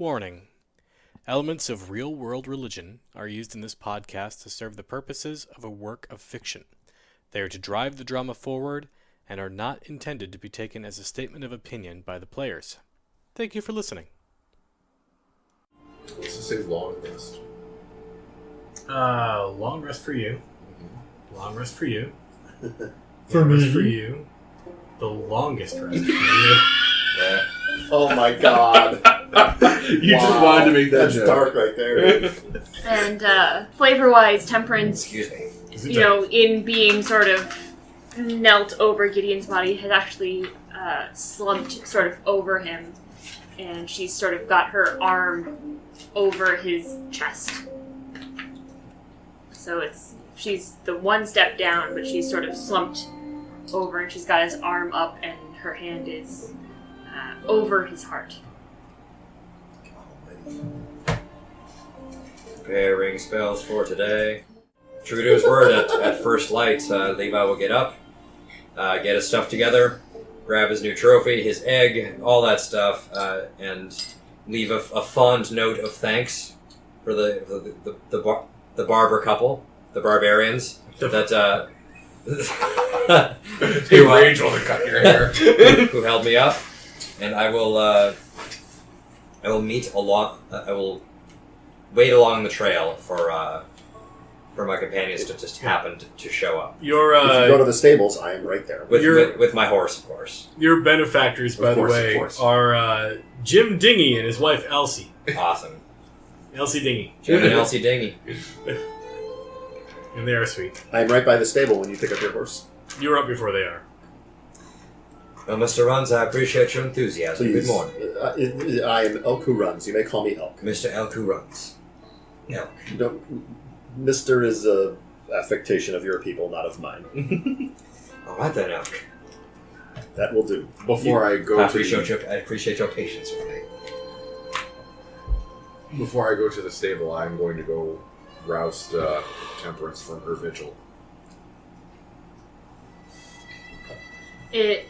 Warning. Elements of real-world religion are used in this podcast to serve the purposes of a work of fiction. They are to drive the drama forward and are not intended to be taken as a statement of opinion by the players. Thank you for listening. Let's just say long rest. Long rest for you. Mm-hmm. Long rest for you. For Long me. rest for you. The longest rest for you. Yeah. Oh my god. You just wanted to make that That's joke. dark right there. And flavor-wise, Temperance, Excuse me. you know, in being sort of knelt over Gideon's body, has actually slumped sort of over him, and she's sort of got her arm over his chest. So she's the one step down, but she's sort of slumped over, and she's got his arm up, and her hand is over his heart. Preparing spells for today. True to his word, at first light, Levi will get up, get his stuff together, grab his new trophy, his egg, all that stuff, and leave a fond note of thanks for the barber couple, the barbarians, that Hey, Rachel, to cut your hair. who held me up, and I will meet along. I will wait along the trail for my companions to just happen to show up If you go to the stables, I am right there. with my horse, of course. Your benefactors, by course, the way, of course. are Jim Dingy and his wife Elsie. Awesome, Elsie Dingy. Jim and Elsie Dingy. And they are sweet. I am right by the stable when you pick up your horse. You were up before they are. Well, Mr. Runs, I appreciate your enthusiasm. Please. Good morning, I am Elk who runs. You may call me Elk. Mr. Elk who runs. Elk. You don't, Mr. is a affectation of your people, not of mine. All right then, Elk. That will do. Before I go I to appreciate your patience with me. before I go to the stable, I'm going to go roust Temperance from her vigil. It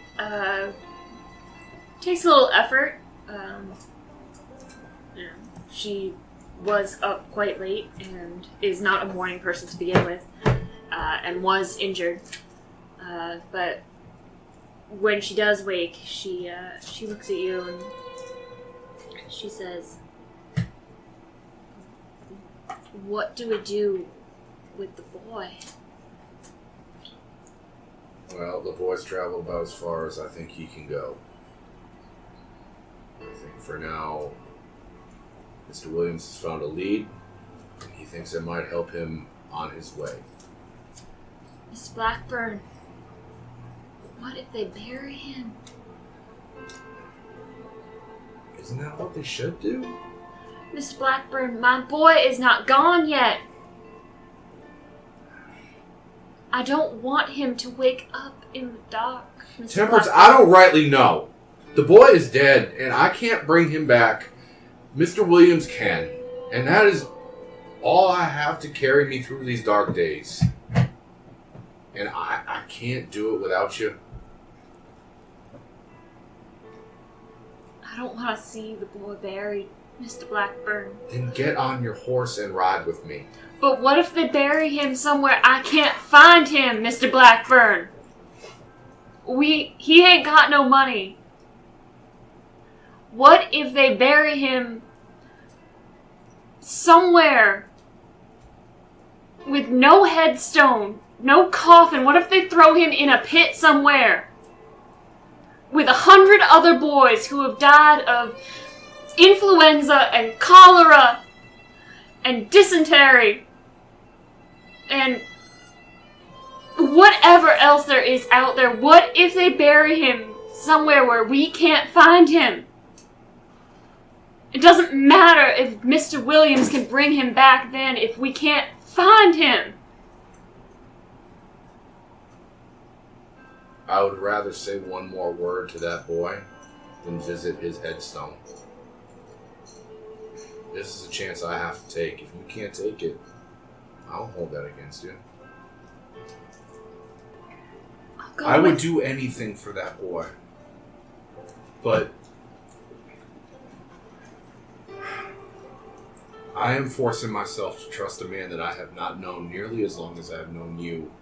takes a little effort. You know, she was up quite late and is not a morning person to begin with, and was injured. But when she does wake, she looks at you and she says, "What do we do with the boy?" Well, the boy's traveled about as far as I think he can go. I think for now, Mr. Williams has found a lead, and he thinks it might help him on his way. Miss Blackburn, what if they bury him? Isn't that what they should do? Miss Blackburn, my boy is not gone yet. I don't want him to wake up in the dark. Miss Temperance, Blackburn. I don't rightly know. The boy is dead, and I can't bring him back. Mr. Williams can. And that is all I have to carry me through these dark days. And I can't do it without you. I don't want to see the boy buried, Mr. Blackburn. Then get on your horse and ride with me. But what if they bury him somewhere I can't find him, Mr. Blackburn? He ain't got no money. What if they bury him somewhere with no headstone, no coffin? What if they throw him in a pit somewhere with 100 other boys who have died of influenza and cholera and dysentery and whatever else there is out there? What if they bury him somewhere where we can't find him? It doesn't matter if Mr. Williams can bring him back then if we can't find him. I would rather say one more word to that boy than visit his headstone. This is a chance I have to take. If you can't take it, I'll hold that against you. I would do anything for that boy. But I am forcing myself to trust a man that I have not known nearly as long as I have known you.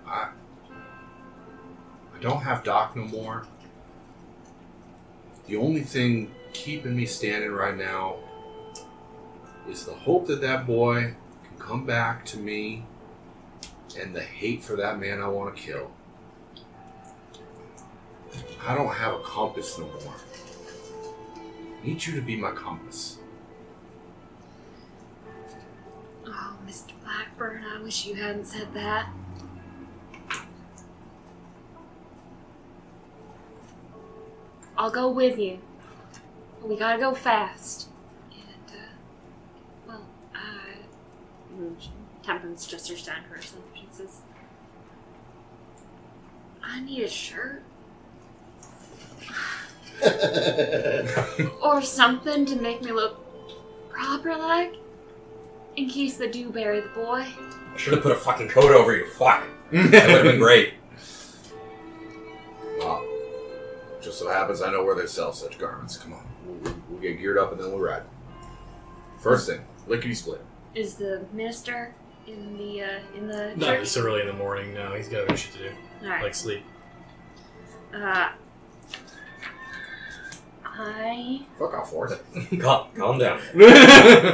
I don't have Doc no more. The only thing keeping me standing right now is the hope that that boy can come back to me and the hate for that man I want to kill. I don't have a compass no more. I need you to be my compass. Oh, Mr. Blackburn, I wish you hadn't said that. I'll go with you. We gotta go fast. And, Temperance gestures down to herself. She says, I need a shirt. Or something to make me look proper like. In case they do bury the boy. I should have put a fucking coat over you. Fuck. That would have been great. Well, just so happens I know where they sell such garments. Come on. We'll get geared up and then we'll ride. First thing, lickety split. Is the minister in the Not church? this early in the morning, no. He's got other shit to do. Alright. Like sleep. Fuck off, Ford. Calm down.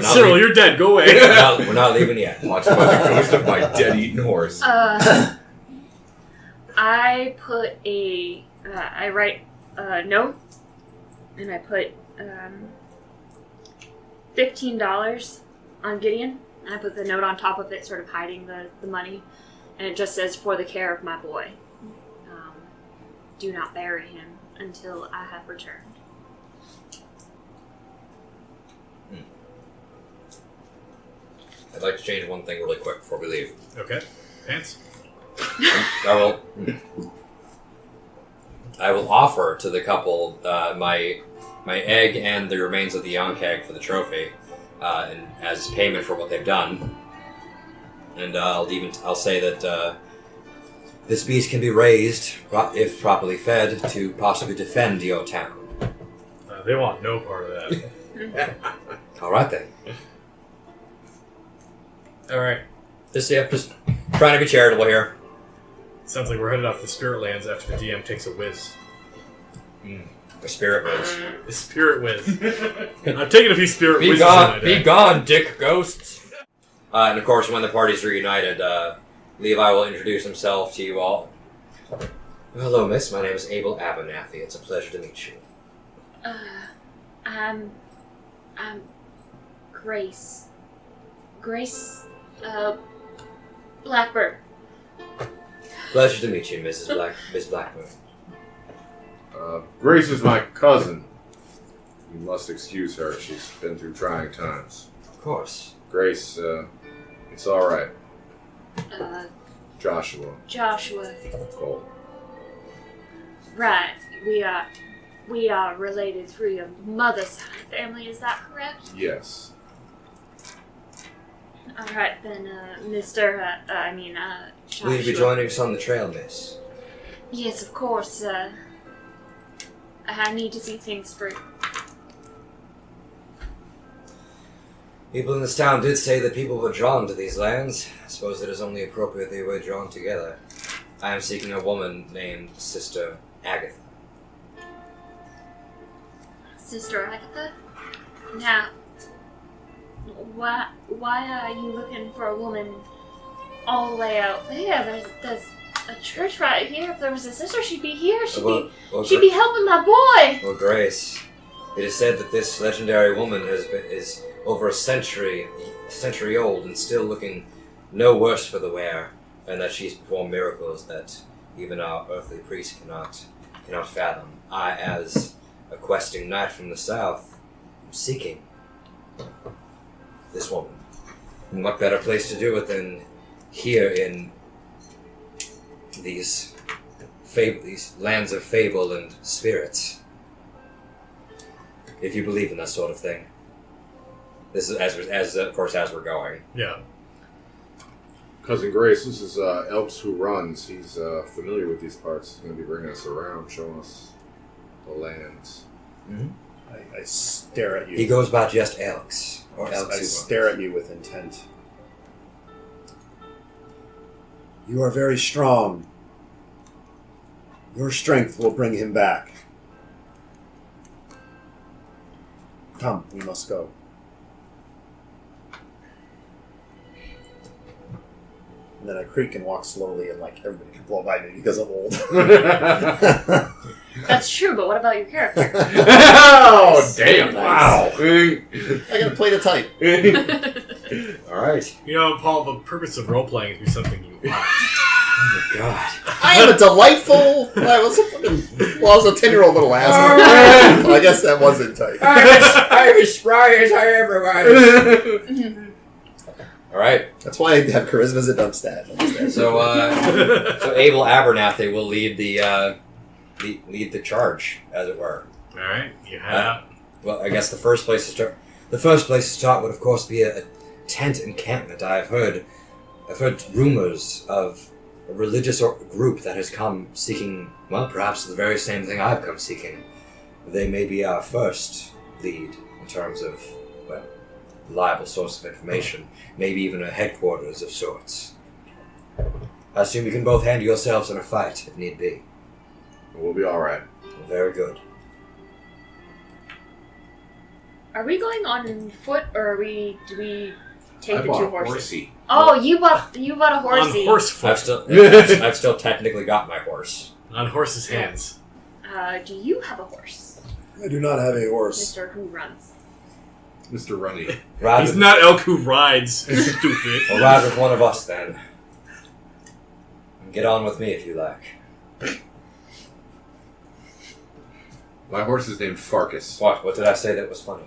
Cyril, you're dead. Go away. We're not leaving yet. Watch by the ghost of my dead-eaten horse. I put I write a note, and I put $15 on Gideon, and I put the note on top of it, sort of hiding the money, and it just says, for the care of my boy. Do not bury him until I have returned. I'd like to change one thing really quick before we leave. Okay. Pants? I will offer to the couple my egg and the remains of the Yonk egg for the trophy, and as payment for what they've done. And I'll say that this beast can be raised, if properly fed, to possibly defend your town. They want no part of that. All right then. All right. Just trying to be charitable here. Sounds like we're headed off the Spirit Lands after the DM takes a whiz. The spirit whiz. The Spirit whiz. I've taken a few Spirit whizzes in my day. Be gone, dick ghosts! And of course, when the party's reunited, Levi will introduce himself to you all. Hello, miss. My name is Abel Abernathy. It's a pleasure to meet you. I'm Grace. Grace, Blackburn. Pleasure to meet you, Miss Blackburn. Grace is my cousin. You must excuse her. She's been through trying times. Of course. Grace, it's all right. Joshua. Cole. Right. We are related through your mother's side of the family. Is that correct? Yes. All right then, Joshua. Will you be joining us on the trail, miss? Yes, of course. I need to see things through. People in this town did say that people were drawn to these lands. I suppose it is only appropriate they were drawn together. I am seeking a woman named Sister Agatha. Sister Agatha? Now, why are you looking for a woman all the way out there? There's a church right here. If there was a sister, she'd be here. She'd be helping my boy. Well, Grace, it is said that this legendary woman is over a century old and still looking no worse for the wear, and that she's performed miracles that even our earthly priest cannot fathom. I, as a questing knight from the south, am seeking this woman. And what better place to do it than here in these lands of fable and spirits? If you believe in that sort of thing. This is as we're going. Yeah. Cousin Grace, this is Elks Who Runs. He's familiar with these parts. He's going to be bringing us around, showing us the lands. Mm-hmm. I stare at you. He goes by just Elks. Or I Elks. stare at you with intent. You are very strong. Your strength will bring him back. Come, we must go. And then I creak and walk slowly, and like everybody can blow by me because I'm old. That's true, but what about your character? Oh, damn! Wow. I I gotta play the type. All right. You know, Paul, the purpose of role-playing is to be something you want. Oh, my God. I am a delightful. I was a 10-year-old little asshole. So I guess that wasn't tight. I'm as spry as I ever was. All right. That's why I have charisma as a dump stat. So Abel Abernathy will lead the charge, as it were. All right, you head out. Well, I guess the first place to start would, of course, be a tent encampment. I've heard rumors of a religious group that has come seeking, well, perhaps the very same thing I've come seeking. They may be our first lead in terms of, well, reliable source of information, maybe even a headquarters of sorts. I assume you can both handle yourselves in a fight, if need be. We'll be alright. Very good. Are we going on foot, or do we take I the bought two a horses? horsey. Oh, you bought a horsey. On horse foot. I've still technically got my horse. On horse's hands. Do you have a horse, I do not have a horse. Mister Who Runs? Mr. Runny. Ride He's with, not Elk who rides, stupid. or ride with one of us, then. And get on with me, if you like. My horse is named Farkas. What did I say that was funny?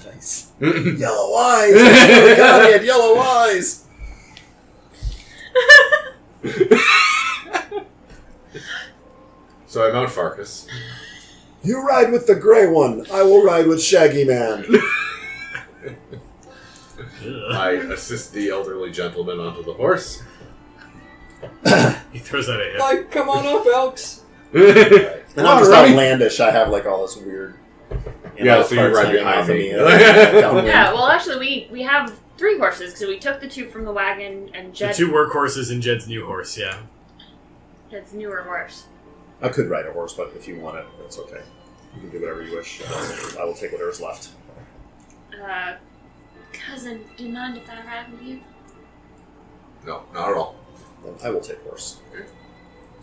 Nice. Yellow eyes! Oh my God, he had yellow eyes! So I mount Farkas. You ride with the gray one. I will ride with Shaggy Man. I assist the elderly gentleman onto the horse. He throws out a hip. Like, come on up, Elks! And Come I'm on, just Ronnie. outlandish. I have like all this weird. Yeah, so you parts ride hanging behind off of me. Yeah, well, actually, we have 3 horses because we took the 2 from the wagon and The Jed. 2 workhorses and Jed's new horse, yeah. Jed's newer horse. I could ride a horse, but if you want it, that's okay. You can do whatever you wish. I will take whatever's left. Cousin, do you mind if I ride with you? No, not at all. Then I will take horse.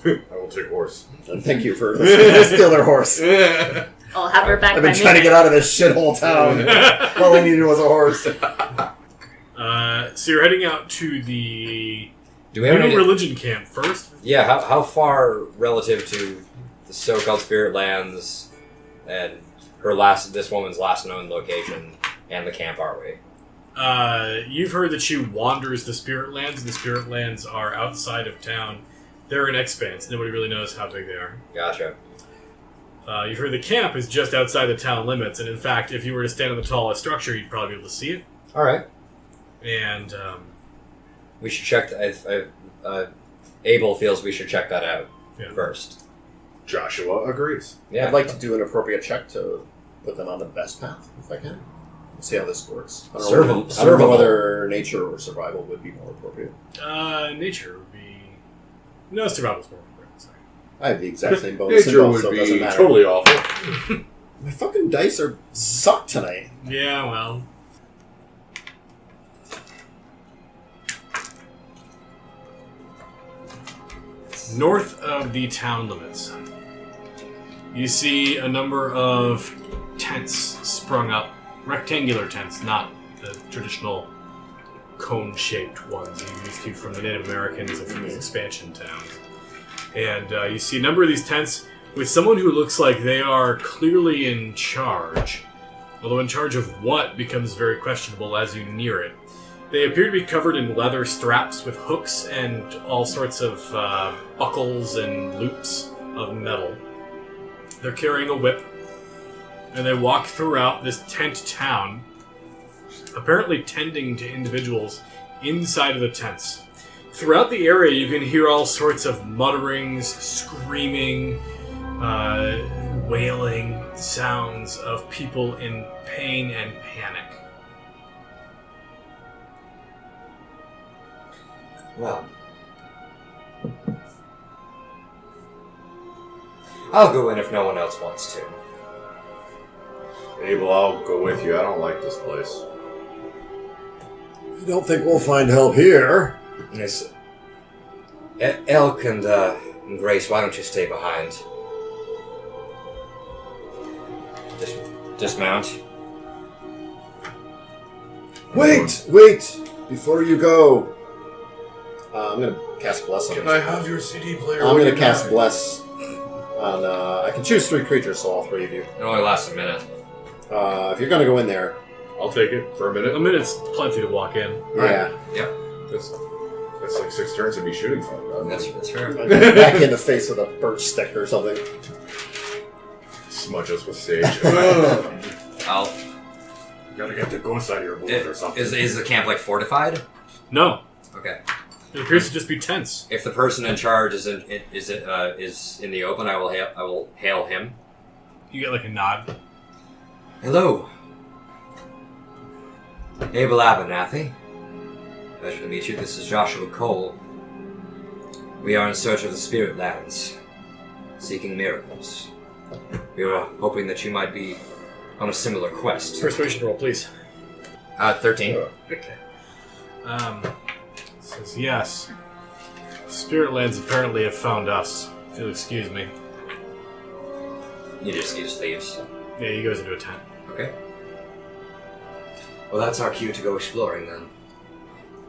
I will take horse. And thank you for letting me steal their horse. I'll have her back I've by been trying to midnight. get out of this shithole town. All I needed was a horse. So you're heading out to the Do we have new any... religion camp first. Yeah, how far relative to the so-called Spirit Lands and this woman's last known location and the camp are we? You've heard that she wanders the Spirit Lands, and the Spirit Lands are outside of town. They're an expanse. Nobody really knows how big they are. Gotcha. You've heard the camp is just outside the town limits, and in fact, if you were to stand on the tallest structure, you'd probably be able to see it. All right. And We should check. Abel feels we should check that out first. Joshua agrees. Yeah. I'd like to do an appropriate check to put them on the best path, if I can. See how this works. I don't know whether nature or survival would be more appropriate. nature would be... No, survival's more important, sorry. I have the exact same bonus in Nature both, would so it doesn't be matter. totally awful. My fucking dice suck tonight. Yeah, well... North of the town limits, you see a number of tents sprung up. Rectangular tents, not the traditional cone-shaped ones you used to from the Native Americans and from these expansion towns. And you see a number of these tents with someone who looks like they are clearly in charge. Although in charge of what becomes very questionable as you near it. They appear to be covered in leather straps with hooks and all sorts of buckles and loops of metal. They're carrying a whip, and they walk throughout this tent town, apparently tending to individuals inside of the tents. Throughout the area, you can hear all sorts of mutterings, screaming, wailing sounds of people in pain and panic. Well, I'll go in if no one else wants to. Abel, I'll go with you. I don't like this place. I don't think we'll find help here. Yes. Elk and Grace, why don't you stay behind? Dismount. Wait! Before you go, I'm gonna cast Bless on Can you. I have your CD player? I'm when gonna you cast die? Bless on. I can choose 3 creatures, so all 3 of you. It only lasts a minute. If you're gonna go in there, I'll take it for a minute. A minute's plenty to walk in. yeah, That's like 6 turns to be shooting from. That's fair. back in the face with a birch stick or something. Smudge us with sage. I'll. Gotta get the ghost out of your blood or something. Is the camp like fortified? No, Okay. it appears to just be tense. If the person in charge is in the open, I will hail him. You get like a nod. Hello. Abel Abernathy. Pleasure to meet you. This is Joshua Cole. We are in search of the Spirit Lands, seeking miracles. We were hoping that you might be on a similar quest. Persuasion roll, please. 13. Okay. Says yes. Spirit lands apparently have found us. If you'll excuse me. He just leaves. Yeah, he goes into a tent. Okay. Well, that's our cue to go exploring then.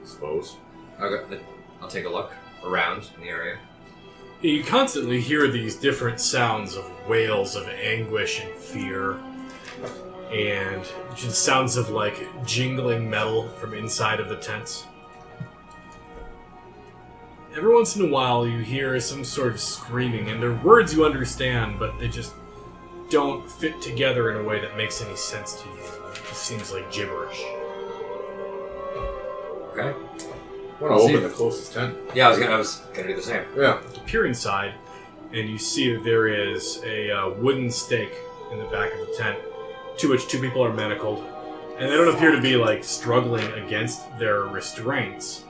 Suppose. I'll take a look around in the area. You constantly hear these different sounds of wails of anguish and fear, and just sounds of like jingling metal from inside of the tents. Every once in a while you hear some sort of screaming, and they're words you understand, but they just don't fit together in a way that makes any sense to you. It just seems like gibberish. Okay. I want to open the closest tent. Yeah, I was gonna do the same. Yeah. You peer inside, and you see that there is a wooden stake in the back of the tent, to which 2 people are manacled, and they don't appear to be like struggling against their restraints,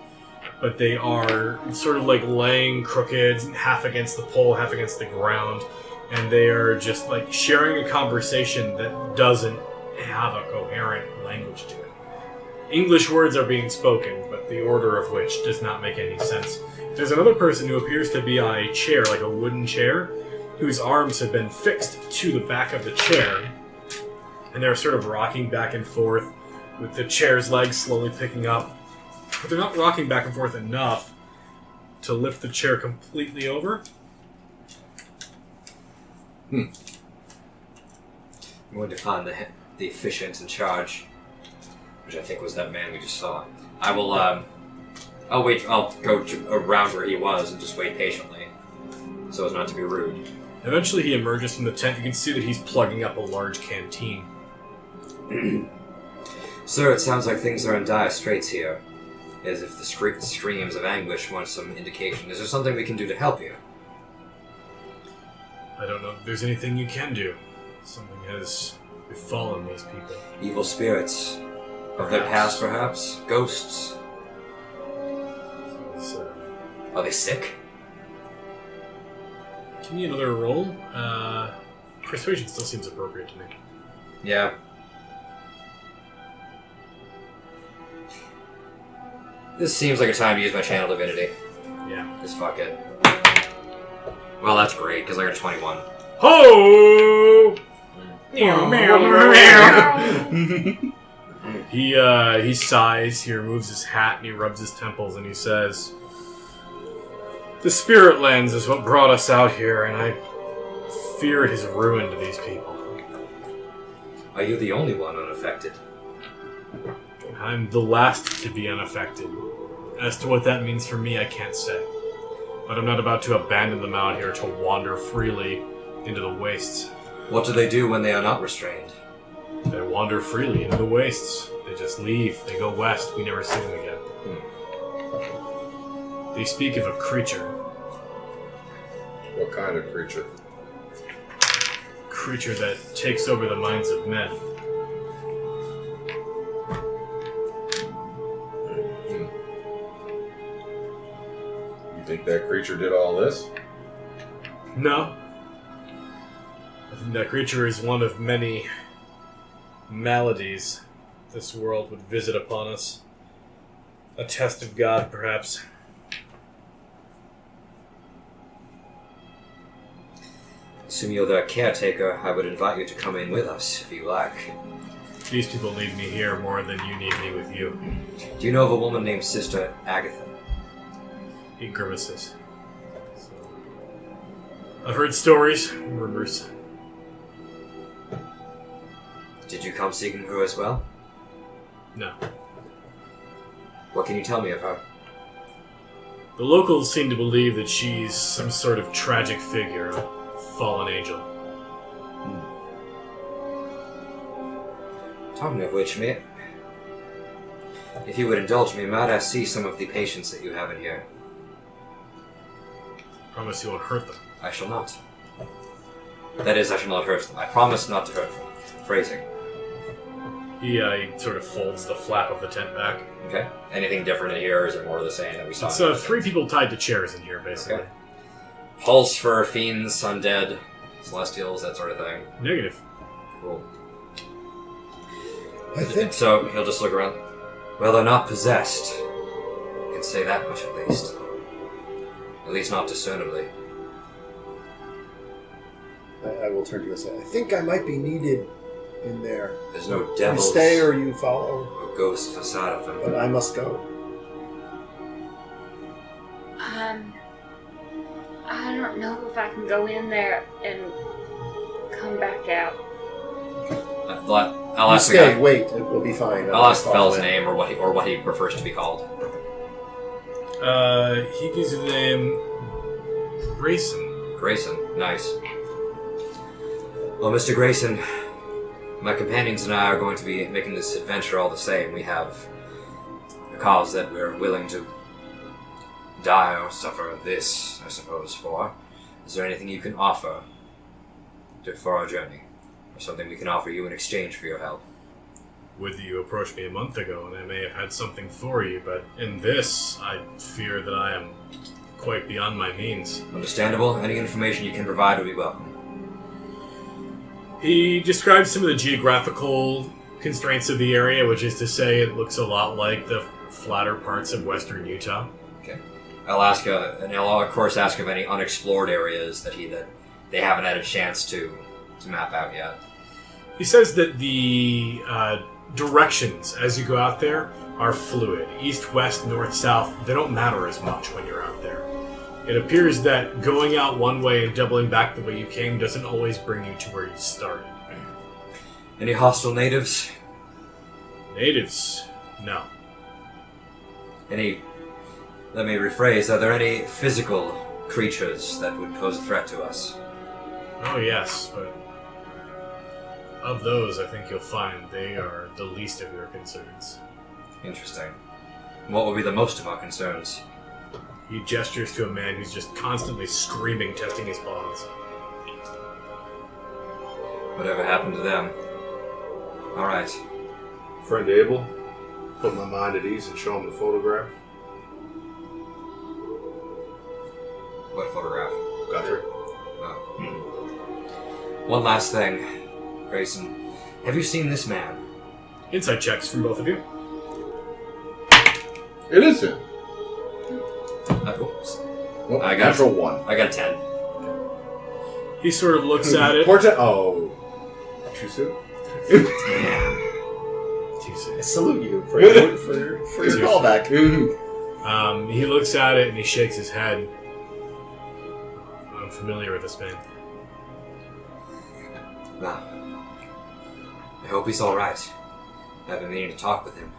but they are sort of like laying crooked, half against the pole, half against the ground, and they are just like sharing a conversation that doesn't have a coherent language to it. English words are being spoken, but the order of which does not make any sense. There's another person who appears to be on a chair, like a wooden chair, whose arms have been fixed to the back of the chair, and they're sort of rocking back and forth, with the chair's legs slowly picking up, but they're not rocking back and forth enough to lift the chair completely over. I'm going to find the efficient in charge, which I think was that man we just saw. I will, I'll wait, I'll go around where he was and just wait patiently, so as not to be rude. Eventually he emerges from the tent. You can see that he's plugging up a large canteen. Sir, it sounds like things are in dire straits here, as if the screams of anguish want some indication. Is there something we can do to help you? I don't know if there's anything you can do. Something has befallen these people. Evil spirits of their past, perhaps? Ghosts? So, Are they sick? give me another roll. Persuasion still seems appropriate to me. Yeah. This seems like a time to use my channel divinity. Yeah. Just fuck it. Well, that's great, because I got a 21. Ho! He sighs, he removes his hat, and he rubs his temples, and he says, "The Spirit Lens is what brought us out here, and I fear it has ruined these people. Are you the only one unaffected? I'm the last to be unaffected. As to what that means for me, I can't say. But I'm not about to abandon them out here to wander freely into the wastes. What do they do when they are not restrained? They wander freely into the wastes. They just leave. They go west. We never see them again. They speak of a creature. What kind of creature? creature that takes over the minds of men. You think that creature did all this? No. I think that creature is one of many maladies this world would visit upon us. A test of God, perhaps. Assuming you're the caretaker, I would invite you to come in with us, if you like. These people need me here more than you need me with you. Do you know of a woman named Sister Agatha? He grimaces. I've heard stories, rumors. Did you come seeking her as well? No. What can you tell me of her? The locals seem to believe that she's some sort of tragic figure, a fallen angel. Talking of which, if you would indulge me, might I see some of the patients that you have in here? Promise you won't hurt them. I shall not. That is, I shall not hurt them. I promise not to hurt them. Phrasing. He sort of folds the flap of the tent back. Okay. Anything different in here, or is it more of the same that we saw? It's 3 people tied to chairs in here, basically. Okay. Hulls for fiends, undead, celestials, that sort of thing. Negative. Cool. I think So he'll just look around. Well, they're not possessed. I can say that much at least. At least not discernibly. I will turn to you and say, I think I might be needed in there. There's no You devils stay or you follow, or ghosts inside of them. but I must go. I don't know if I can go in there and come back out. I'll You ask the stay, guy. wait, it will be fine. I'll ask the follow fellow's in. name or what he prefers to be called. He gives you the name Grayson. Grayson, nice. Well, Mr. Grayson, my companions and I are going to be making this adventure all the same. We have a cause that we're willing to die or suffer this, I suppose, for. Is there anything you can offer for our journey? Or something we can offer you in exchange for your help? With you approached me a month ago, and I may have had something for you, but in this, I fear that I am quite beyond my means. Understandable. Any information you can provide would be welcome. He describes some of the geographical constraints of the area, which is to say it looks a lot like the flatter parts of western Utah. Okay. I'll ask, and I'll of course ask of any unexplored areas that they haven't had a chance to map out yet. He says that the directions as you go out there are fluid. East, west, north, south, they don't matter as much when you're out there. It appears that going out one way and doubling back the way you came doesn't always bring you to where you started. Any hostile natives? Natives? No. Let me rephrase, are there any physical creatures that would pose a threat to us? Oh yes, but of those I think you'll find they are the least of your concerns. Interesting. What would be the most of our concerns? He gestures to a man who's just constantly screaming, testing his bonds. Whatever happened to them? Alright. Friend Abel, put my mind at ease and show him the photograph. What photograph? Gotcha. One last thing, Grayson. Have you seen this man? Insight checks from both of you. It is him. Oops. Nope, I got natural 1. I got a 10. He sort of looks at it. Portrait. Oh, too soon. Damn. Too soon. I salute you for your callback. He looks at it and he shakes his head. I'm familiar with this man. Well, I hope he's alright. I've been meaning to talk with him.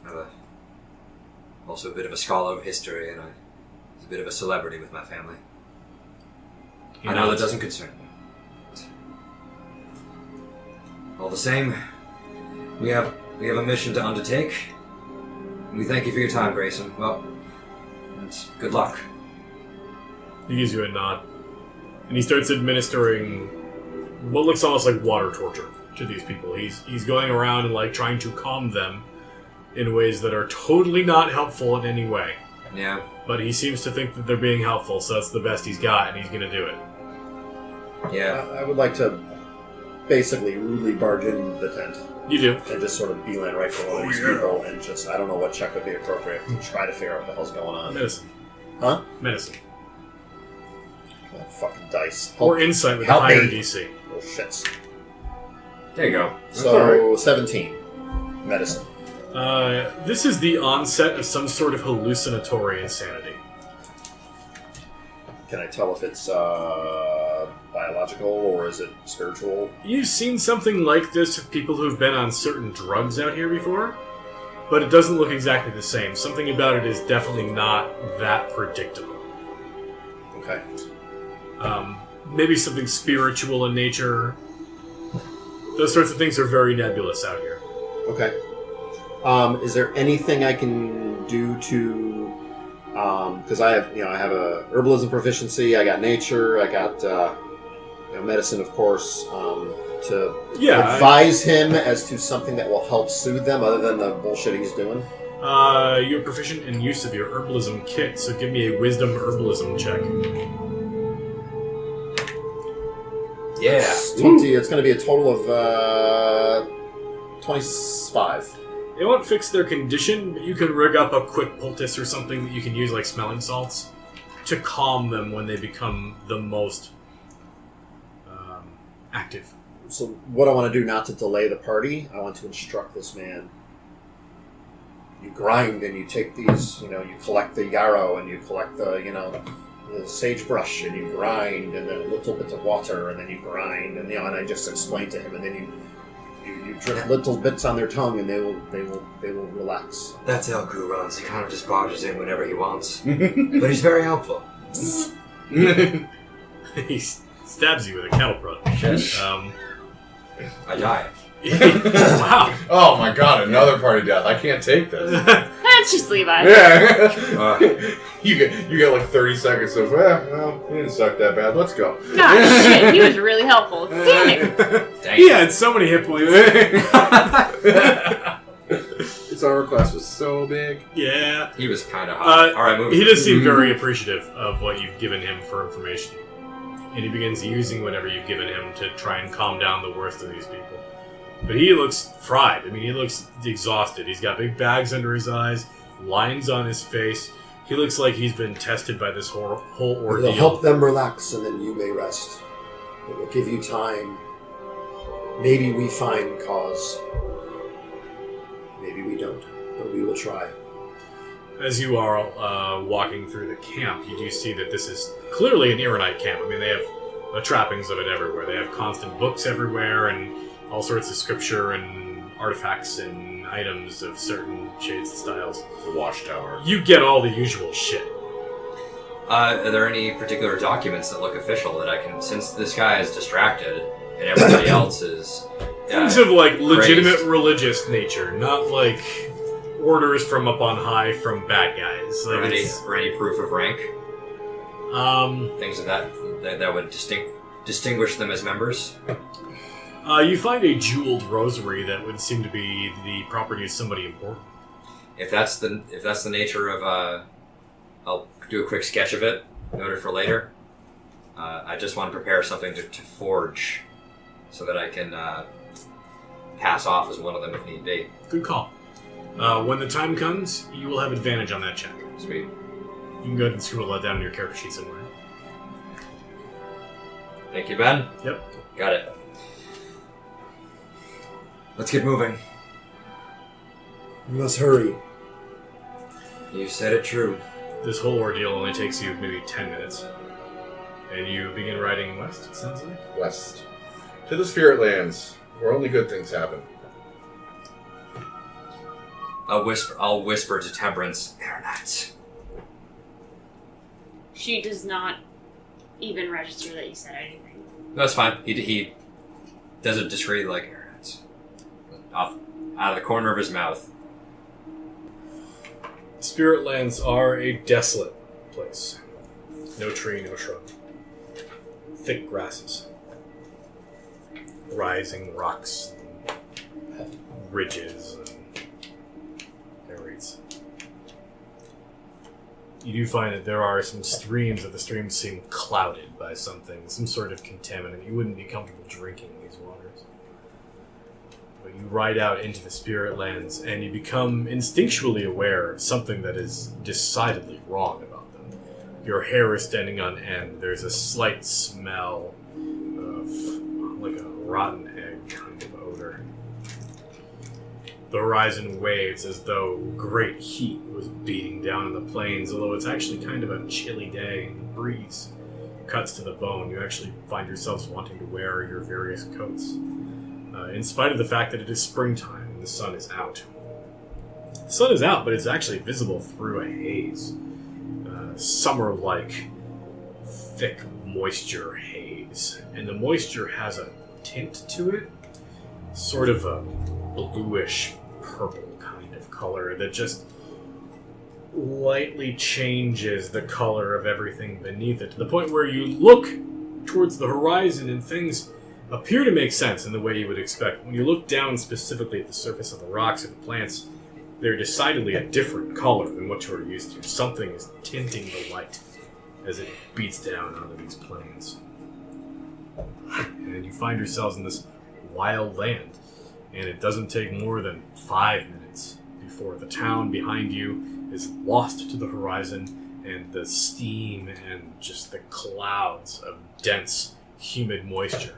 I'm also a bit of a scholar of history, and he's a bit of a celebrity with my family. I know that doesn't concern me. All the same, we have a mission to undertake. We thank you for your time, Grayson. Well, and good luck. He gives you a nod. And he starts administering what looks almost like water torture to these people. He's going around and like trying to calm them in ways that are totally not helpful in any way. Yeah. But he seems to think that they're being helpful, so that's the best he's got, and he's going to do it. Yeah. I would like to basically rudely barge in the tent You do. and just sort of beeline right for one of these people and just, I don't know what check would be appropriate to try to figure out what the hell's going on. Medicine. Huh? Medicine. Oh, fucking dice. Or insight with a Help higher me. DC. Oh, shits. There you go. So, 17. Medicine. This is the onset of some sort of hallucinatory insanity. Can I tell if it's biological or is it spiritual? You've seen something like this with people who've been on certain drugs out here before, but it doesn't look exactly the same. Something about it is definitely not that predictable. Okay. Maybe something spiritual in nature. Those sorts of things are very nebulous out here. Okay. Is there anything I can do to... Because I have a herbalism proficiency, I got nature, I got medicine, of course, to advise him as to something that will help soothe them other than the bullshit he's doing? You're proficient in use of your herbalism kit, so give me a wisdom herbalism check. Yeah. It's 20, it's going to be a total of 25. It won't fix their condition, but you can rig up a quick poultice or something that you can use like smelling salts to calm them when they become the most active. So what I want to do, not to delay the party, I want to instruct this man. You grind and you take these, you collect the yarrow and you collect the sagebrush and you grind and then a little bit of water and then you grind and and I just explain to him and then you drip little bits on their tongue and they will relax. That's how Goo runs. He kind of just barges in whenever he wants. But he's very helpful. He stabs you with a cattle prod. I die. Wow. Oh my god, another party death. I can't take this. That's just Levi. Yeah. You get like 30 seconds of, well, he didn't suck that bad. Let's go. Nah, shit, he was really helpful. Damn it. Dang. He had so many hit points. His armor class was so big. Yeah. He was kind of hot. Alright, moving. He does seem very appreciative of what you've given him for information. And he begins using whatever you've given him to try and calm down the worst of these people. But he looks fried. I mean, he looks exhausted. He's got big bags under his eyes, lines on his face. He looks like he's been tested by this whole ordeal. It'll help them relax and then you may rest. It will give you time. Maybe we find cause. Maybe we don't, but we will try. As you are walking through the camp, you do see that this is clearly an Iranite camp. I mean, they have the trappings of it everywhere. They have constant books everywhere and all sorts of scripture and artifacts and items of certain shades and styles. The watchtower. You get all the usual shit. Are there any particular documents that look official that I can, since this guy is distracted and everybody else is... Things of like legitimate crazed. Religious nature, not like orders from up on high from bad guys. Like or any proof of rank? Things of that would distinguish them as members? You find a jeweled rosary that would seem to be the property of somebody important. If that's the nature of I'll do a quick sketch of it, noted for later. I just want to prepare something to forge so that I can pass off as one of them if need be. Good call. When the time comes, you will have advantage on that check. Sweet. You can go ahead and scribble that down in your character sheet somewhere. Thank you, Ben. Yep. Got it. Let's get moving. We must hurry. You said it true. This whole ordeal only takes you maybe 10 minutes. And you begin riding west, it sounds like? West. To the Spirit Lands, where only good things happen. I'll whisper to Temperance, Aeronauts. She does not even register that you said anything. That's fine. He does it discreetly, like Aeronauts. Out of the corner of his mouth. Spirit Lands are a desolate place. No tree, no shrub. thick grasses, rising rocks, and ridges, and areas. You do find that there are some streams, but the streams seem clouded by something, some sort of contaminant. You wouldn't be comfortable drinking these waters. But you ride out into the spirit lands, and you become instinctually aware of something that is decidedly wrong about them. Your hair is standing on end. There's a slight smell of like a rotten egg kind of odor. The horizon waves as though great heat was beating down on the plains, although it's actually kind of a chilly day, and the breeze cuts to the bone. You actually find yourselves wanting to wear your various coats, in spite of the fact that it is springtime and the sun is out. The sun is out, but it's actually visible through a haze. Summer-like, thick moisture haze. And the moisture has a tint to it, sort of a bluish purple kind of color that just lightly changes the color of everything beneath it, to the point where you look towards the horizon and things appear to make sense in the way you would expect. When you look down specifically at the surface of the rocks or the plants, they're decidedly a different color than what you're used to. Something is tinting the light as it beats down onto these plains. And you find yourselves in this wild land, and it doesn't take more than 5 minutes before the town behind you is lost to the horizon, and the steam and just the clouds of dense, humid moisture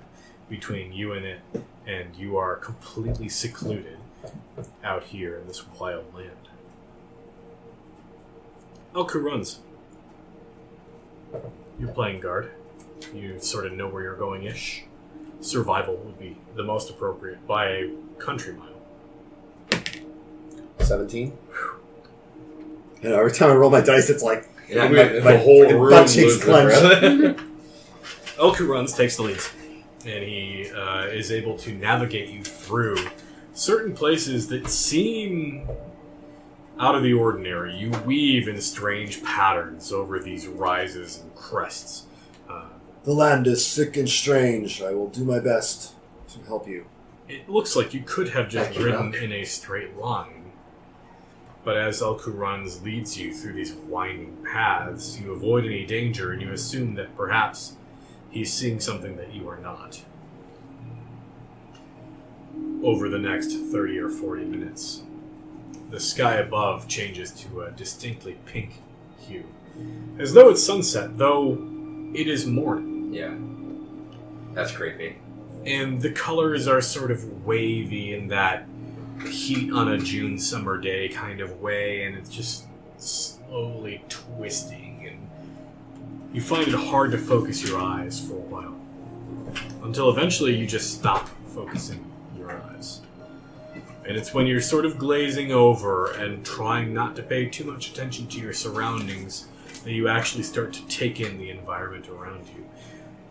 between you and it, and you are completely secluded out here in this wild land. Elka runs. You're playing guard. You sort of know where you're going-ish. Survival would be the most appropriate by a country mile. 17. You know, every time I roll my dice, it's like Yeah, my whole room butt cheeks loses clench. Elku runs, takes the lead, and he is able to navigate you through certain places that seem out of the ordinary. You weave in strange patterns over these rises and crests. The land is sick and strange. I will do my best to help you. It looks like you could have just Thank you, ridden Doc. in a straight line. But as Elku runs leads you through these winding paths, you avoid any danger and you assume that perhaps he's seeing something that you are not. Over the next 30 or 40 minutes, the sky above changes to a distinctly pink hue. As though it's sunset, though it is morning. Yeah. That's creepy. And the colors are sort of wavy in that heat on a June summer day kind of way, and it's just slowly twisting, and you find it hard to focus your eyes for a while. Until eventually you just stop focusing your eyes. And it's when you're sort of glazing over and trying not to pay too much attention to your surroundings that you actually start to take in the environment around you.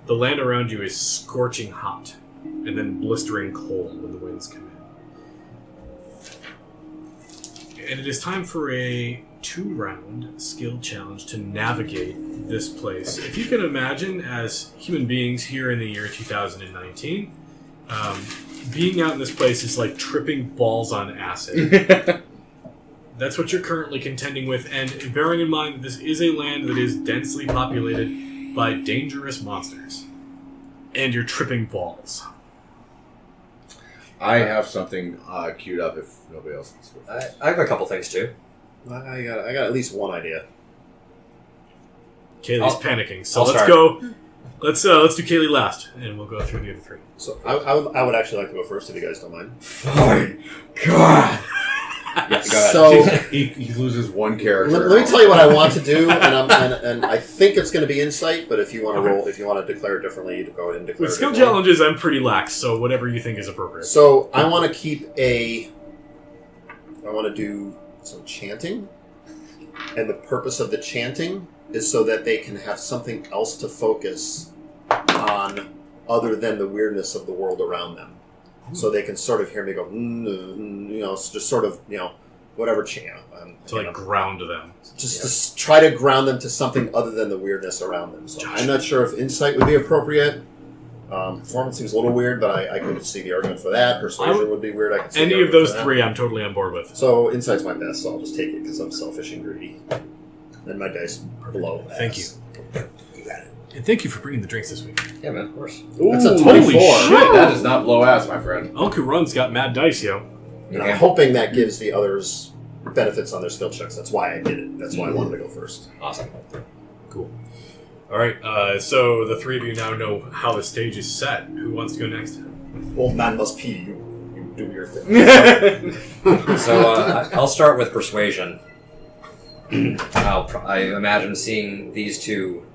The land around you is scorching hot, and then blistering cold when the winds come in. And it is time for a 2-round skill challenge to navigate this place. If you can imagine, as human beings here in the year 2019, being out in this place is like tripping balls on acid. That's what you're currently contending with, and bearing in mind that this is a land that is densely populated by dangerous monsters. And you're tripping balls. I have something queued up if nobody else needs to. I have a couple things too. I got at least one idea. Kaylee's I'll- panicking, so I'll let's start. go. Let's do Kaylee last, and we'll go through the other 3. So I would actually like to go first if you guys don't mind. Fine. God. Yeah, go ahead. So He loses one character. let me tell you what I want to do, and I think it's going to be insight. But if you want to roll, if you want to declare it differently, you go ahead and declare With it skill differently. challenges, I'm pretty lax, so whatever you think is appropriate. So I want to keep I want to do some chanting, and the purpose of the chanting is so that they can have something else to focus on other than the weirdness of the world around them. So they can sort of hear me go, just sort of, whatever channel. To like ground them. Just to try to ground them to something other than the weirdness around them. So I'm not sure if insight would be appropriate. Performance seems a little weird, but I could see the argument for that. Persuasion would be weird. I could see any of those three I'm totally on board with. So insight's my best, so I'll just take it because I'm selfish and greedy. And my dice below. Thank you. You got it. And thank you for bringing the drinks this week. Yeah, man, of course. It's a holy 24. shit. That does not blow ass, my friend. Uncle Run's got mad dice, yo. And I'm hoping that gives the others benefits on their skill checks. That's why I did it. That's why I wanted to go first. Awesome. Cool. All right, so the three of you now know how the stage is set. Who wants to go next? Old man must pee. You do your thing. So I'll start with persuasion. I imagine seeing these two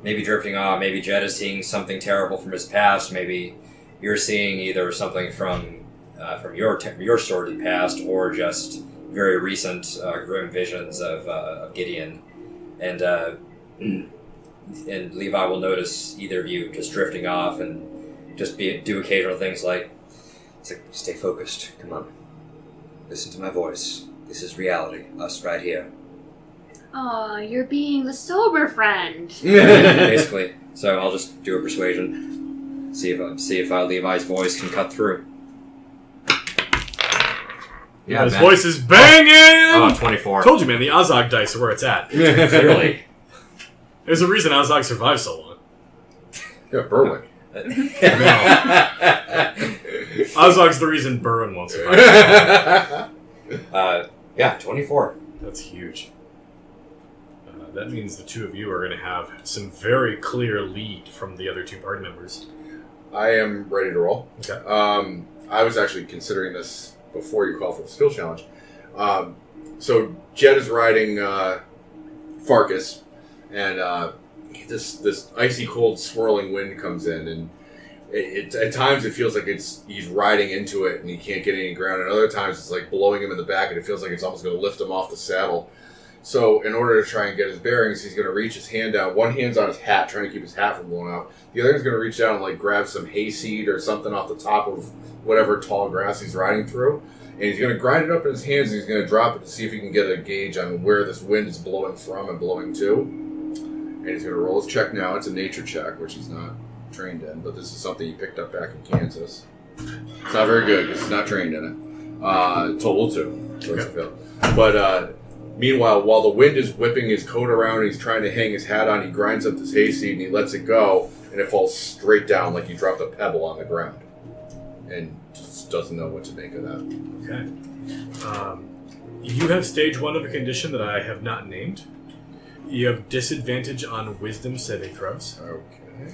maybe drifting off. Maybe Jed is seeing something terrible from his past. Maybe you're seeing either something from your sordid past or just very recent grim visions of Gideon. And Levi will notice either of you just drifting off and just do occasional things like stay focused. Come on. Listen to my voice. This is reality. Us right here. Aw, you're being the sober friend. Basically. So I'll just do a persuasion. See if Levi's voice can cut through. Yeah, His man. voice is banging! 24. Told you, man, the Azog dice are where it's at. Clearly. There's a reason Azog survived so long. Yeah, Berwick. Azog's the reason Burren won't survive. Yeah, 24. That's huge. That means the two of you are going to have some very clear lead from the other two party members. I am ready to roll. Okay. I was actually considering this before you called for the skill challenge. So Jed is riding Farkas, and this icy cold swirling wind comes in, and at times it feels like he's riding into it and he can't get any ground, and other times it's like blowing him in the back and it feels like it's almost going to lift him off the saddle. So in order to try and get his bearings, he's going to reach his hand out. One hand's on his hat, trying to keep his hat from blowing out. The other is going to reach down and like grab some hayseed or something off the top of whatever tall grass he's riding through. And he's going to grind it up in his hands and he's going to drop it to see if he can get a gauge on where this wind is blowing from and blowing to. And he's going to roll his check now. It's a nature check, which he's not trained in, but this is something he picked up back in Kansas. It's not very good because he's not trained in it. Total 2. So it's a fail. But meanwhile, while the wind is whipping his coat around and he's trying to hang his hat on, he grinds up this hayseed and he lets it go, and it falls straight down like he dropped a pebble on the ground. And just doesn't know what to make of that. Okay. You have stage 1 of a condition that I have not named. You have disadvantage on wisdom saving throws. Okay.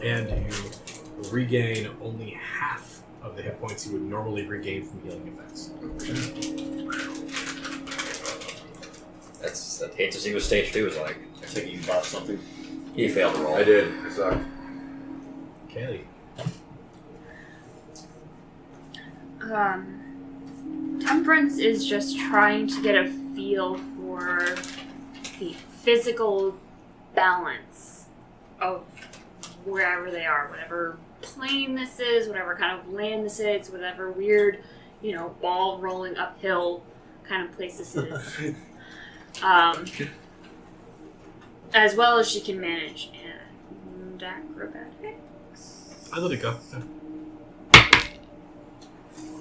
And you regain only half of the hit points you would normally regain from healing effects. I'd hate to see what stage 2 is like. I think you bought something. He failed to roll. I did. I sucked. Kaylee. Temperance is just trying to get a feel for the physical balance of wherever they are, whatever plane this is, whatever kind of land this is, whatever weird, ball rolling uphill kind of place this is. As well as she can manage and acrobatics. I let it go. Yeah.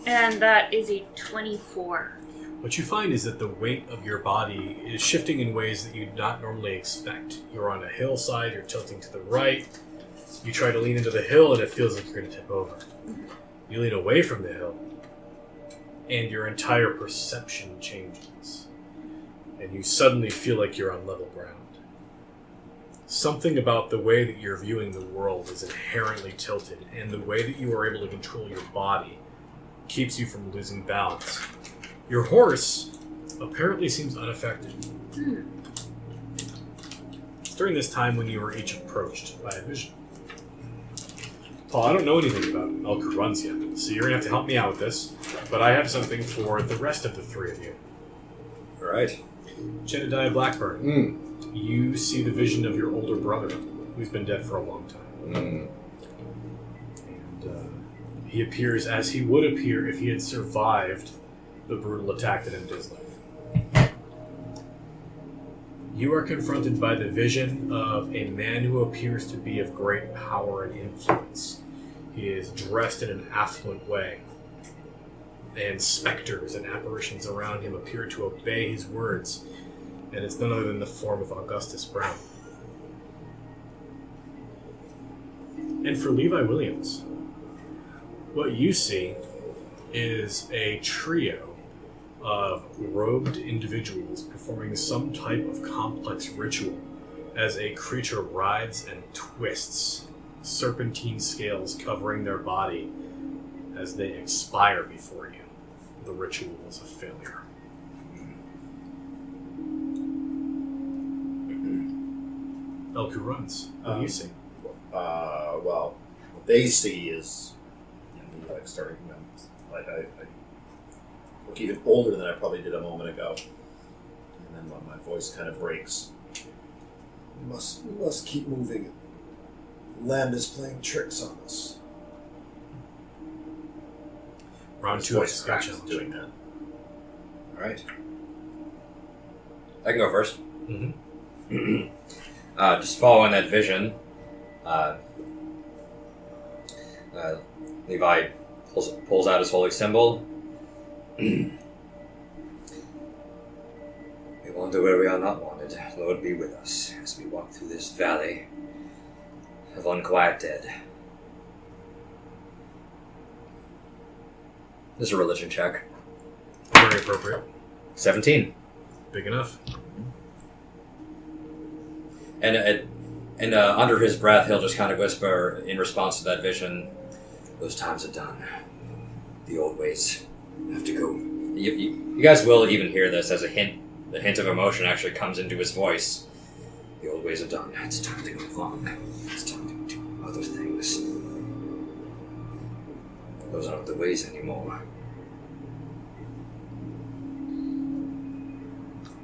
And that is a 24. What you find is that the weight of your body is shifting in ways that you'd not normally expect. You're on a hillside, you're tilting to the right. You try to lean into the hill and it feels like you're going to tip over. You lean away from the hill and your entire perception changes. And you suddenly feel like you're on level ground. Something about the way that you're viewing the world is inherently tilted, and the way that you are able to control your body keeps you from losing balance. Your horse apparently seems unaffected. It's during this time when you were each approached by a vision. Paul, I don't know anything about Elker runs yet, so you're going to have to help me out with this, but I have something for the rest of the three of you. Alright. Jedediah Blackburn, you see the vision of your older brother, who's been dead for a long time. And he appears as he would appear if he had survived the brutal attack that ended his life. You are confronted by the vision of a man who appears to be of great power and influence. He is dressed in an affluent way, and specters and apparitions around him appear to obey his words, and it's none other than the form of Augustus Brown. And for Levi Williams, what you see is a trio of robed individuals performing some type of complex ritual as a creature writhes and twists, serpentine scales covering their body as they expire before you. The ritual was a failure. Elku runs. What do you see? Well, what they see is me like starting. Like I look even older than I probably did a moment ago, and then my voice kind of breaks. We must keep moving. The land is playing tricks on us. Round His 2 voice is cracks doing that. All right. I can go first. Mm-hmm. Just following that vision, Levi pulls out his holy symbol. We wander where we are not wanted. Lord, be with us as we walk through this valley of unquiet dead. This is a religion check. Very appropriate. 17. Big enough. And under his breath, he'll just kind of whisper in response to that vision, those times are done. The old ways have to go. You guys will even hear this as a hint. The hint of emotion actually comes into his voice. The old ways are done. It's time to move on. It's time to do other things. Those aren't the ways anymore.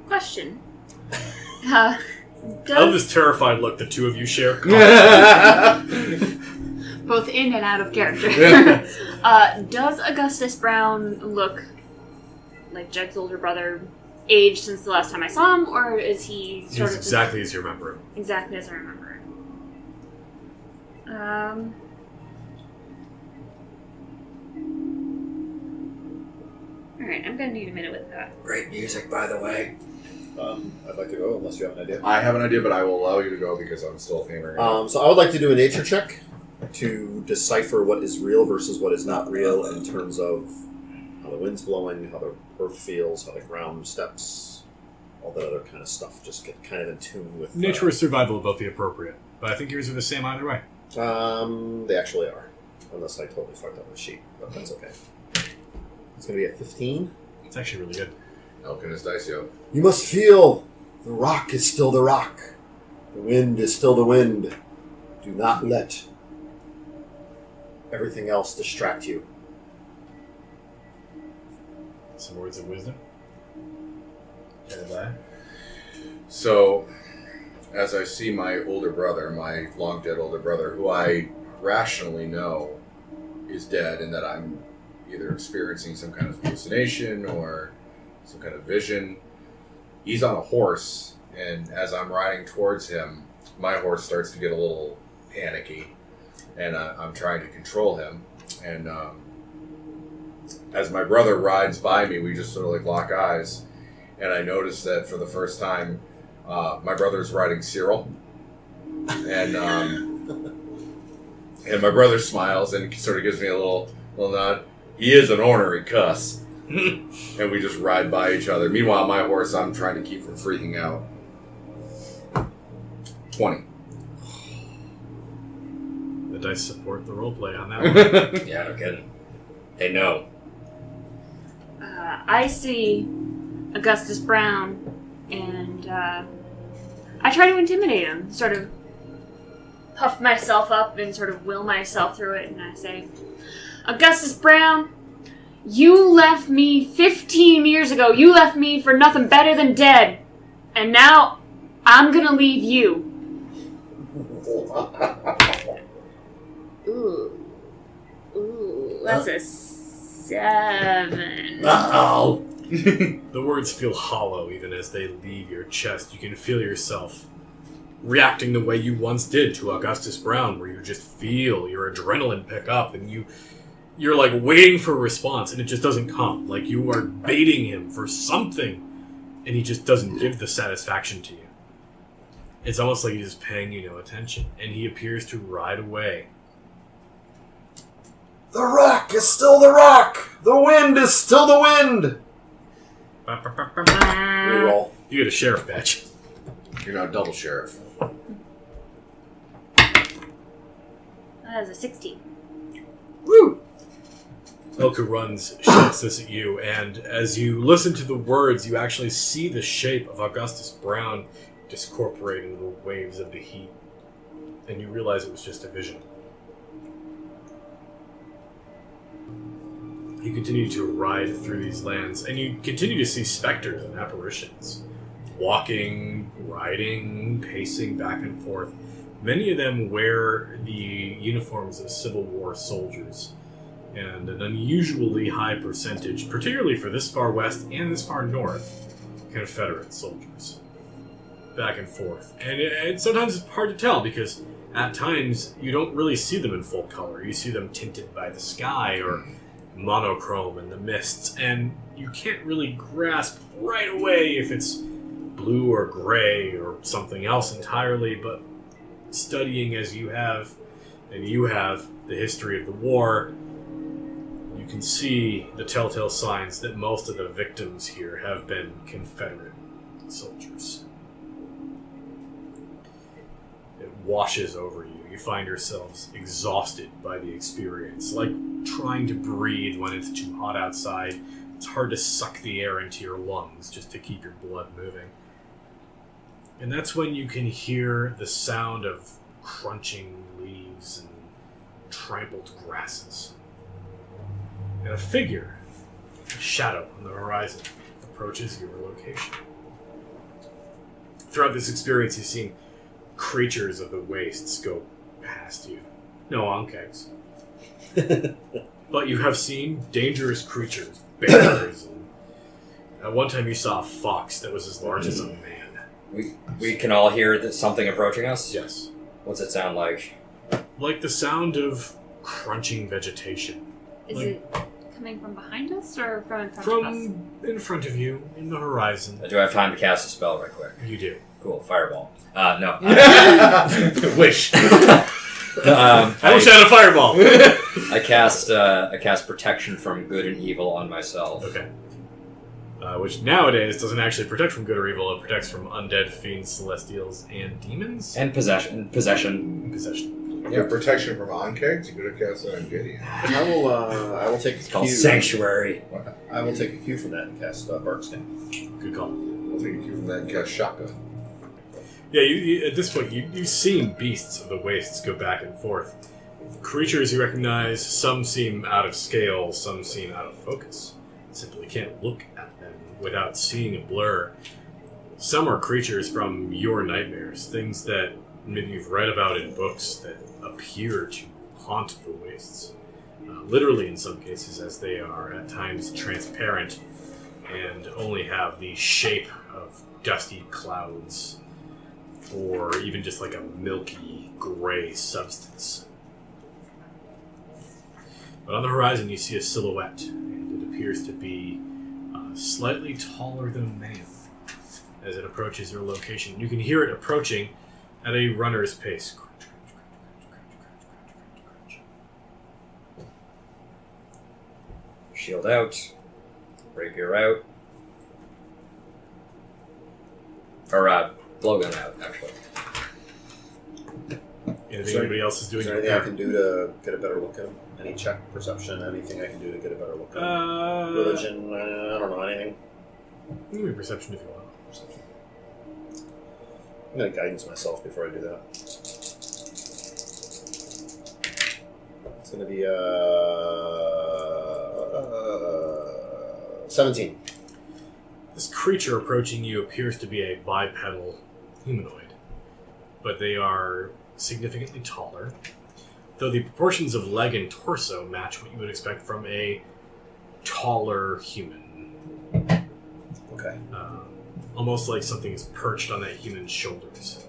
Question. I love this terrified look the two of you share. Both in and out of character. Does Augustus Brown look like Jed's older brother, aged since the last time I saw him, or is he He's sort of exactly as you remember him. exactly as I remember him? Alright, I'm gonna need a minute with that. Great music, by the way. I'd like to go unless you have an idea. I have an idea, but I will allow you to go because I'm still favoring it. So I would like to do a nature check to decipher what is real versus what is not real in terms of how the wind's blowing, how the earth feels, how the ground steps, all that other kind of stuff. Just get kind of in tune with... Nature or survival are both the appropriate, but I think yours are the same either way. They actually are. Unless I totally fucked up my sheet, but that's okay. It's going to be a 15. It's actually really good. Elk and his dice, yo. You must feel the rock is still the rock. The wind is still the wind. Do not let everything else distract you. Some words of wisdom. And So, as I see my older brother, my long dead older brother, who I rationally know is dead and that I'm either experiencing some kind of hallucination or some kind of vision, he's on a horse, and as I'm riding towards him, my horse starts to get a little panicky, and I'm trying to control him, and as my brother rides by me, we just sort of like lock eyes, and I notice that for the first time, my brother's riding Cyril, and my brother smiles and sort of gives me a little nod. He is an ornery cuss. And we just ride by each other. Meanwhile, my horse, I'm trying to keep from freaking out. 20. the dice support the roleplay on that one. Yeah, no kidding. They know. I see Augustus Brown, and I try to intimidate him, sort of puff myself up and sort of will myself through it, and I say, Augustus Brown, you left me 15 years ago. You left me for nothing better than dead. And now I'm gonna leave you. Ooh. Ooh. That's a 7. Uh-oh. The words feel hollow even as they leave your chest. You can feel yourself reacting the way you once did to Augustus Brown, where you just feel your adrenaline pick up and you're like waiting for a response and it just doesn't come. Like you are baiting him for something and he just doesn't give the satisfaction to you. It's almost like he's just paying you no attention, and he appears to ride away. The rock is still the rock. The wind is still the wind. Reroll. You get a sheriff badge. You're not double sheriff. That is a 16. Woo! Elka runs, shouts this at you, and as you listen to the words, you actually see the shape of Augustus Brown discorporate into the waves of the heat, and you realize it was just a vision. You continue to ride through these lands, and you continue to see specters and apparitions, walking, riding, pacing back and forth. Many of them wear the uniforms of Civil War soldiers, and an unusually high percentage, particularly for this far west and this far north, Confederate soldiers. Back and forth. And sometimes it's hard to tell because at times you don't really see them in full color. You see them tinted by the sky or monochrome in the mists, and you can't really grasp right away if it's blue or gray or something else entirely, but studying as you have, and you have, the history of the war, you can see the telltale signs that most of the victims here have been Confederate soldiers. It washes over you. You find yourselves exhausted by the experience, like trying to breathe when it's too hot outside. It's hard to suck the air into your lungs just to keep your blood moving. And that's when you can hear the sound of crunching leaves and trampled grasses. And a figure, a shadow on the horizon, approaches your location. Throughout this experience, you've seen creatures of the wastes go past you. No ankegs. But you have seen dangerous creatures, bears, and at one time you saw a fox that was as large as a man. We can all hear that something approaching us? Yes. What's it sound like? Like the sound of crunching vegetation. Is Like- it coming from behind us or from in front of us? From in front of you, in the horizon. Do I have time to cast a spell right quick? You do. Cool, fireball. No. Wish. I wish I had a fireball! I cast protection from good and evil on myself. Okay. Which nowadays doesn't actually protect from good or evil, it protects from undead, fiends, celestials, and demons? And possession. Possession. Yeah, protection from onkegs. You could have cast that on Gideon. I will take a It's called cue. Sanctuary. I will take a cue from that and cast Barkskin. Good call. I'll take a cue from that and cast shotgun. Yeah, you at this point, you've seen beasts of the wastes go back and forth. Creatures you recognize, some seem out of scale, some seem out of focus. Simply can't look at them without seeing a blur. Some are creatures from your nightmares, things that maybe you've read about in books that appear to haunt the wastes. Literally in some cases, as they are at times transparent and only have the shape of dusty clouds or even just like a milky gray substance. But on the horizon you see a silhouette, and it appears to be slightly taller than a man as it approaches your location. You can hear it approaching at a runner's pace. Shield out. Rapier out. Or, blowgun out, actually. Anything anybody else is doing? Is there anything I can do to get a better look at him? Any check, perception, anything I can do to get a better look at him? Religion, I don't know, anything? Give me perception if you want. Perception. I'm going to guidance myself before I do that. It's going to be 17. This creature approaching you appears to be a bipedal humanoid, but they are significantly taller, though the proportions of leg and torso match what you would expect from a taller human. Okay. Almost like something is perched on that human's shoulders.